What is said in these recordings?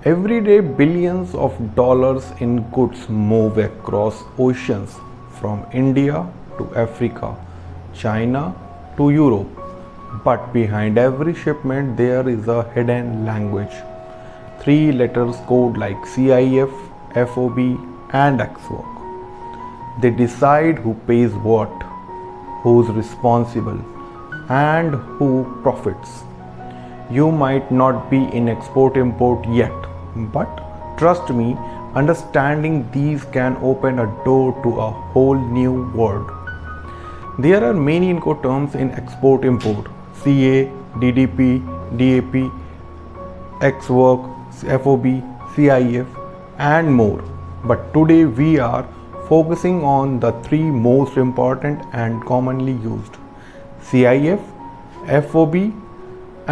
Every day, billions of dollars in goods move across oceans from India to Africa, China to Europe. But behind every shipment, there is a hidden language. Three letters code like CIF, FOB, and XWORK. They decide who pays what, who's responsible, and who profits. You might not be in export import yet, but trust me, understanding these can open a door to a whole new world. There are many Incoterms in export import: CA, DDP, DAP, XWORK, FOB, CIF, and more. But today we are focusing on the three most important and commonly used: CIF, FOB,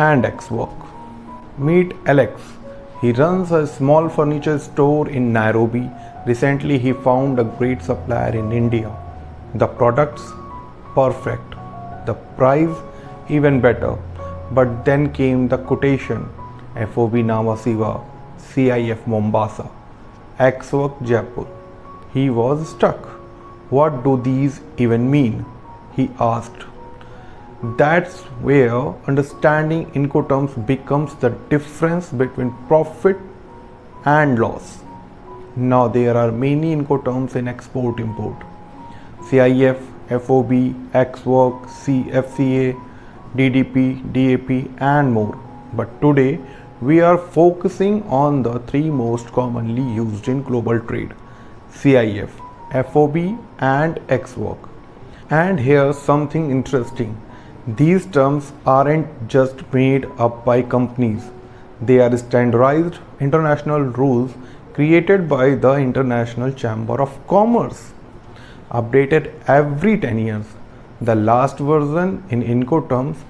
and XWORK. Meet Alex. He runs a small furniture store in Nairobi. Recently, he found a great supplier in India. The products perfect, the price even better. But then came the quotation: FOB Namasiva, CIF Mombasa, XWORK Jaipur. He was stuck. What do these even mean? He asked. That's where understanding Incoterms becomes the difference between profit and loss. Now there are many Incoterms in export import: CIF, FOB, XWORK, CFCA, DDP, DAP, and more. But today we are focusing on the three most commonly used in global trade: CIF, FOB, and XWORK. And here's something interesting. These terms aren't just made up by companies. They are standardized international rules created by the International Chamber of Commerce, updated every 10 years. The last version in Incoterms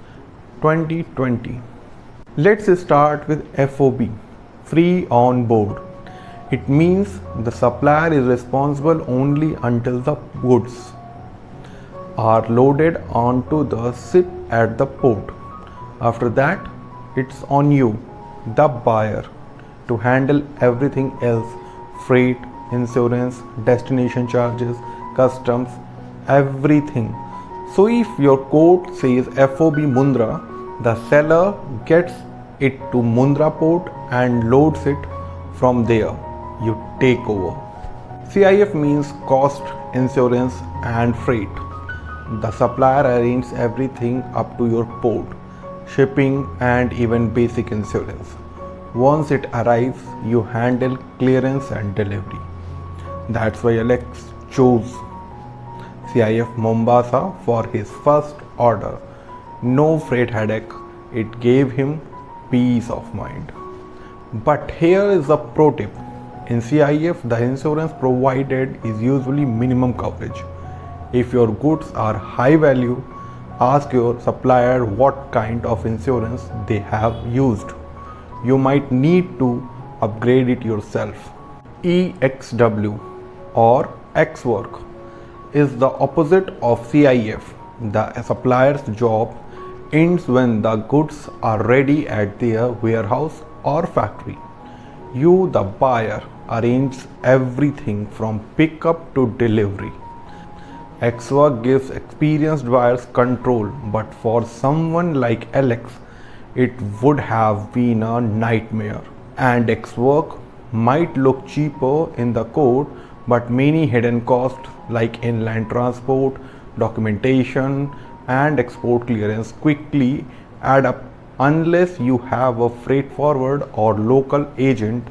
2020. Let's start with FOB, free on board. It means the supplier is responsible only until the goods are loaded onto the ship at the port. After that, it's on you, the buyer, to handle everything else: freight, insurance, destination charges, customs, everything. So if your quote says FOB Mundra, the seller gets it to Mundra port and loads it from there. You take over. CIF means cost, insurance, and freight. The supplier arranges everything up to your port, shipping, and even basic insurance. Once it arrives, you handle clearance and delivery. That's why Alex chose CIF Mombasa for his first order. No freight headache. It gave him peace of mind. But here is a pro tip. In CIF, the insurance provided is usually minimum coverage. If your goods are high value, ask your supplier what kind of insurance they have used. You might need to upgrade it yourself. EXW or XWORK is the opposite of CIF. The supplier's job ends when the goods are ready at their warehouse or factory. You, the buyer, arrange everything from pickup to delivery. XWORK gives experienced buyers control, but for someone like Alex, it would have been a nightmare. And XWORK might look cheaper in the code, but many hidden costs like inland transport, documentation, and export clearance quickly add up. Unless you have a freight forward or local agent,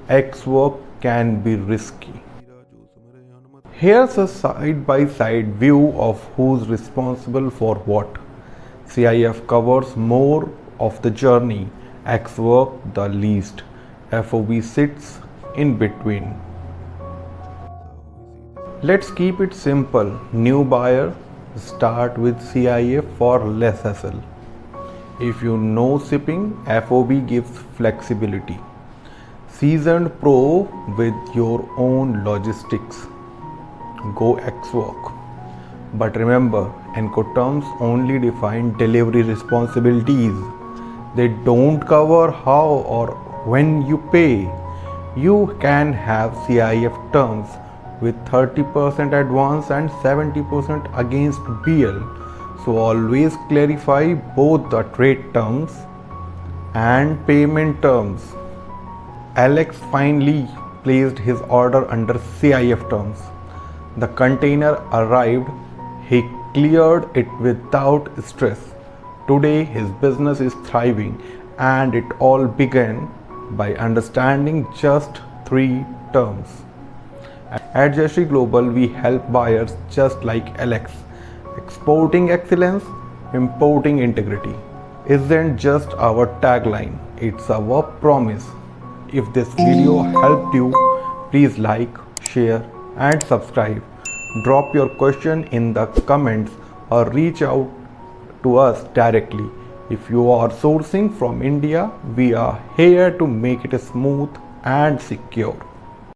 XWORK can be risky. Here's a side-by-side view of who's responsible for what. CIF covers more of the journey, XWORK the least. FOB sits in between. Let's keep it simple. New buyer, start with CIF for less hassle. If you know shipping, FOB gives flexibility. Seasoned pro with your own logistics, go XWORK. But remember, Incoterms only define delivery responsibilities. They don't cover how or when you pay. You can have CIF terms with 30% advance and 70% against BL. So always clarify both the trade terms and payment terms. Alex finally placed his order under CIF terms. The container arrived. He cleared it without stress. Today his business is thriving, and it all began by understanding just 3 terms. At Jayshri Global, we help buyers just like Alex. Exporting excellence, importing integrity isn't just our tagline, it's our promise. If this video helped you, please like, share and subscribe. Drop your question in the comments or reach out to us directly. If you are sourcing from India, we are here to make it smooth and secure.